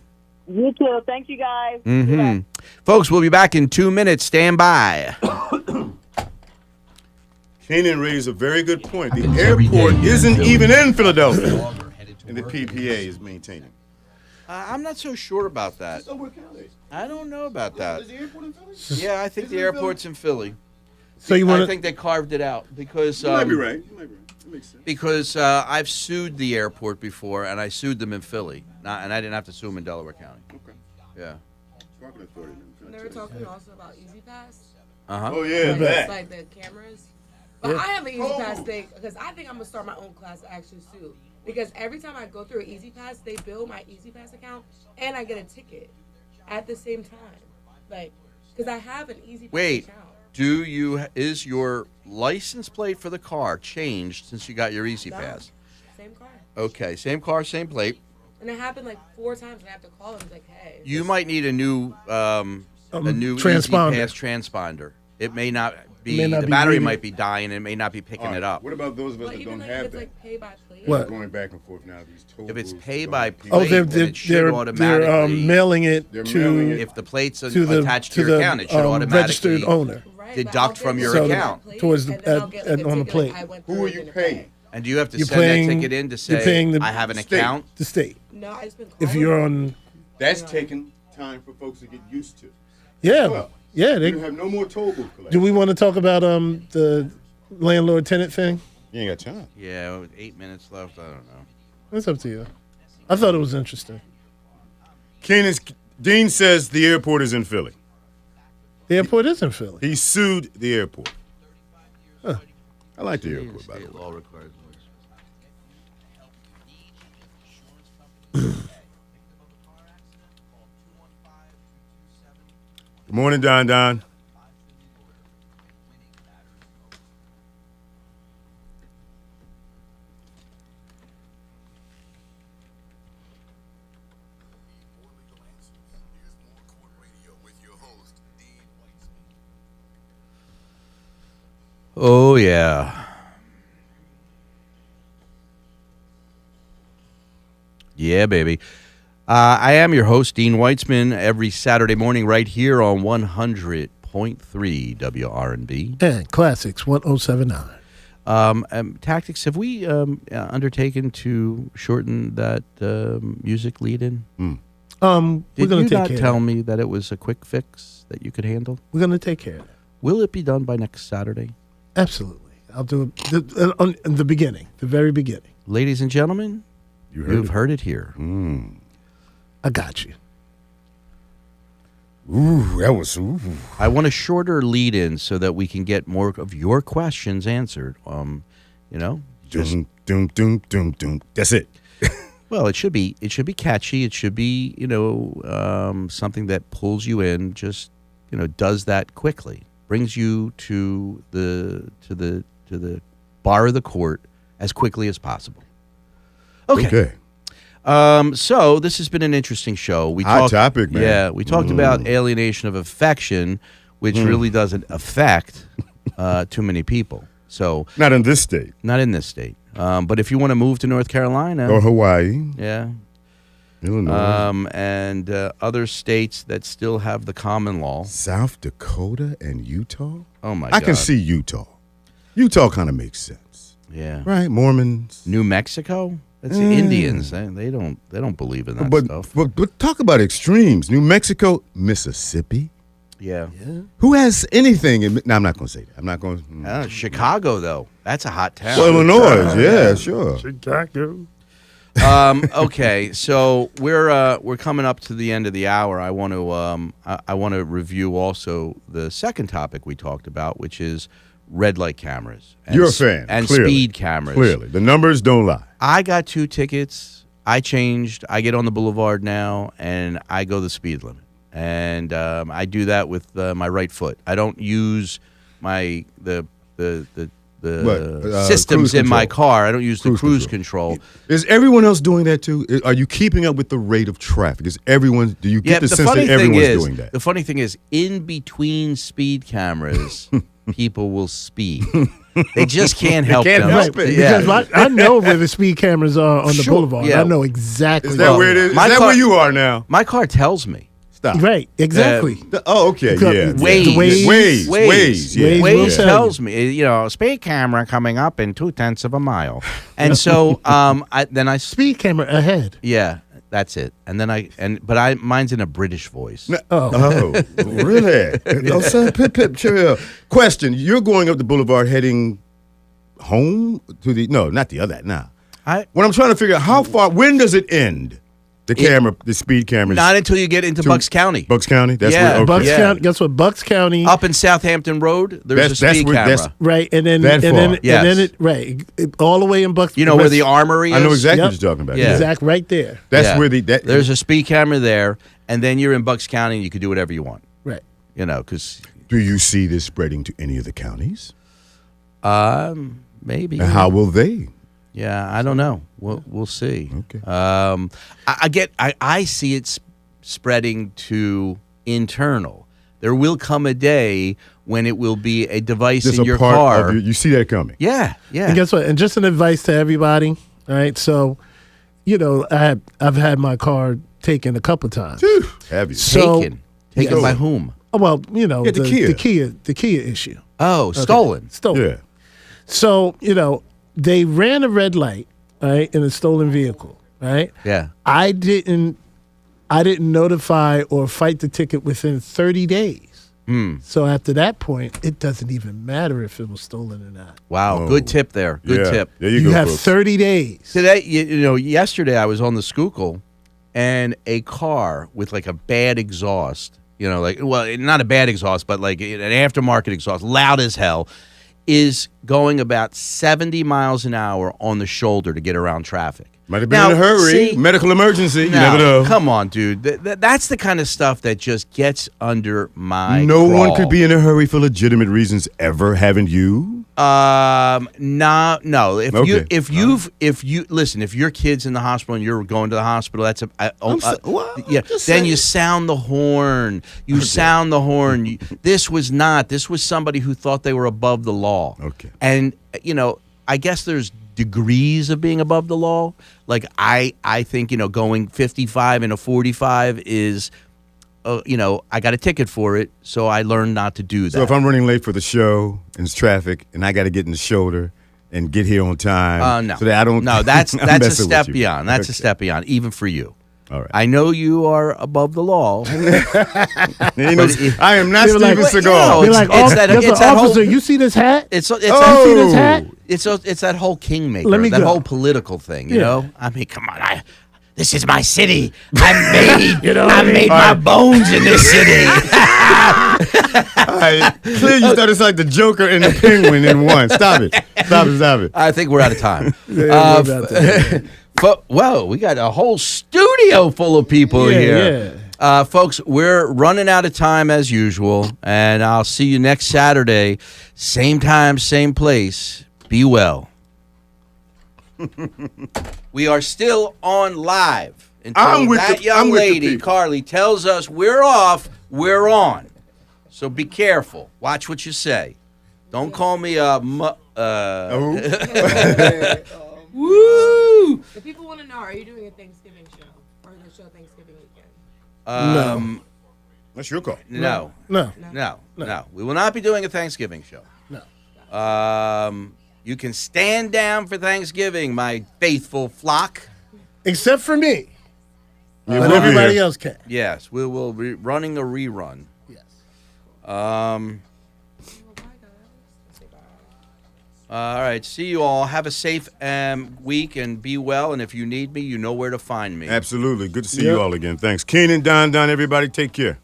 You too. Thank you, guys. Folks, we'll be back in 2 minutes. Stand by. Kenan raised a very good point. The airport isn't even in Philadelphia, and the PPA is maintaining. I'm not so sure about that. I don't know about that. Is the airport in Philly? Yeah, I think the airport's in Philly. So you want? I think they carved it out because You might be right. You might be right. That makes sense. Because I've sued the airport before, and I sued them in Philly, and I didn't have to sue them in Delaware County. Okay. Yeah. Parking authority. They were talking also about Easy Pass. Oh yeah, Like, that. it's like the cameras. But I have an Easy Pass thing because I think I'm gonna start my own class action suit. Because every time I go through an Easy Pass, they bill my Easy Pass account and I get a ticket at the same time. Like, because I have an Easy Pass Wait, account. is your license plate for the car changed since you got your Easy No. Pass? Same car. Okay, same car, same plate. And it happened like 4 times and I have to call them like, hey. You might need a new Easy transponder. Pass transponder. It may not be. May not the be battery reading. might be dying, and it may not be picking All right, it up. What about those of us But that even don't like if have it's that? like pay by plate. What? Going back and forth now. These toll If it's booths pay don't by have people. plate, Oh, then it should they're automatically. mailing it They're to mailing it. If the plate's to the attached to to your the account, it should automatically registered owner. Right, deduct but I'll from get your the account. plate, Towards the- and then I'll get, like, a on the ticket, plate. like, I went Who through are it you and it paying? paid. And do you have to You're send paying- that ticket in to you're say paying the I have an state. account? The state. No, I just been calling. If you're on, That's taking time for folks to get used to. yeah, Well, yeah. You They, have no more toll booth collection. do we want to talk about the landlord tenant thing? You ain't got time. Yeah, with 8 minutes left. I don't know. It's up to you. I thought it was interesting. Dean says the airport is in Philly. The airport is in Philly. He sued the airport. Huh. I like the airport, by the State way. law requires. Good morning, Don Don. Oh yeah. Yeah, baby. I am your host, Dean Weitzman, every Saturday morning right here on 100.3 WRNB. And Classics 1079. Tactics, have we undertaken to shorten that music lead-in? We're Did gonna you take not care tell of me that it was a quick fix that you could handle? We're gonna take care of that. Will it be done by next Saturday? Absolutely. I'll do it in the beginning, the very beginning. Ladies and gentlemen, you've heard it here. I got you. Ooh, that was. Ooh. I want a shorter lead-in so that we can get more of your questions answered. Just Doom, doom, doom, doom. That's it. well, it should be catchy. It should be something that pulls you in. Just does that quickly, brings you to the bar of the court as quickly as possible. Okay. So this has been an interesting show. We Hot topic, man. Yeah, we talked about alienation of affection, which really doesn't affect too many people. So Not in this state. not in this state. But if you want to move to North Carolina, Or Hawaii, yeah, Illinois, and other states that still have the common law. South Dakota, and Utah. Oh my I God! can see Utah. Utah kind of makes sense, Yeah, right? Mormons. New Mexico. That's the Indians. They don't believe in that But, stuff. but talk about extremes. New Mexico, Mississippi. Yeah. Who has anything? No, I'm not going to say that. I'm not going to. Chicago though, that's a hot town. Well, Illinois, yeah, sure. Chicago. Okay, so we're coming up to the end of the hour. I want to review also the second topic we talked about, which is red light cameras. And You're a fan, and clearly. speed cameras. Clearly, the numbers don't lie. I got 2 tickets. I changed. I get on the boulevard now, and I go the speed limit. And I do that with my right foot. I don't use the systems cruise in my control. car. I don't use the cruise control. Is everyone else doing that too? Are you keeping up with the rate of traffic? Is everyone? Do you get the sense that everyone's doing that? The funny thing is, in between speed cameras, people will speed. They just can't help can't them. help it. Yeah. Because I know where the speed cameras are on the Sure, boulevard. yeah. I know exactly. Is that where it is? Is My that car- where you are now? My car tells me. Stop. Right, exactly. Okay, Because yeah. Waze. Waze. Yeah. Waze will Waze tell tells me, speed camera coming up in 0.2 miles. And so then I Speed camera ahead. Yeah. That's it. And then mine's in a British voice. Oh, really? No, son, pip, chill. Question: you're going up the boulevard, heading home to the? No, not the other. Nah. What I'm trying to figure out, how far? When does it end? The speed camera. Not until you get into Bucks County. Bucks County. That's yeah. where, okay. Bucks County. Guess what? Bucks County. Up in Southampton Road, there's a speed camera. Right, and then all the way in Bucks. You know where the armory is? I know exactly what you're talking about. Yeah. Exactly, right there. That's where there's a speed camera there, and then you're in Bucks County, and you can do whatever you want. Right. You know, because. Do you see this spreading to any of the counties? Maybe. And how will they? Yeah, I don't know. We'll see. Okay. I see it spreading to internal. There will come a day when it will be a device in your car. You see that coming? Yeah. And guess what? And just an advice to everybody. All right. So, you know, I've had my car taken a couple times. Have you? Taken by whom? Well, you know, the Kia issue. Oh, okay. Stolen. Yeah. So, you know, they ran a red light, right, in a stolen vehicle, right? Yeah. I didn't notify or fight the ticket within 30 days. So after that point, it doesn't even matter if it was stolen or not. Wow, good tip there. Good tip. There you go, have folks. 30 days. Today, yesterday I was on the Schuylkill, and a car with like a bad exhaust, not a bad exhaust, but like an aftermarket exhaust, loud as hell, is going about 70 miles an hour on the shoulder to get around traffic. Might have been in a hurry. Medical emergency. You never know. Come on, dude. That's the kind of stuff that just gets under my No crawl. one could be in a hurry for legitimate reasons ever, haven't you? No. If your kid's in the hospital and you're going to the hospital, that's then you sound the horn. Sound the horn. This was somebody who thought they were above the law. Okay. And I guess there's degrees of being above the law. Like I think going 55 and a 45 is I got a ticket for it, so I learned not to do that. So if I'm running late for the show and it's traffic and I got to get in the shoulder and get here on time, no. so that I don't. No, that's a step you. beyond. That's a step beyond, even for you. All right. I know you are above the law. I am not Steven Seagal. It's that officer. You see this hat? You see this hat? It's that whole kingmaker. Whole political thing. You know. I mean, come on. This is my city. I made my bones in this city. Clearly, you thought it's like the Joker and the Penguin in one. Stop it. I think we're out of time. Whoa, we got a whole studio full of people here. Yeah. Folks, we're running out of time as usual, and I'll see you next Saturday. Same time, same place. Be well. We are still on live until young lady, Carly, tells us we're off, we're on. So be careful. Watch what you say. Don't call me a Woo! If people want to know, are you doing a Thanksgiving show or the show Thanksgiving weekend? No. That's your call. No. We will not be doing a Thanksgiving show. No. You can stand down for Thanksgiving, my faithful flock. Except for me. But everybody else can. Yes, we will be running a rerun. Yes. All right. See you all. Have a safe week and be well. And if you need me, you know where to find me. Absolutely. Good to see you all again. Thanks. Keenan, Don, everybody, take care.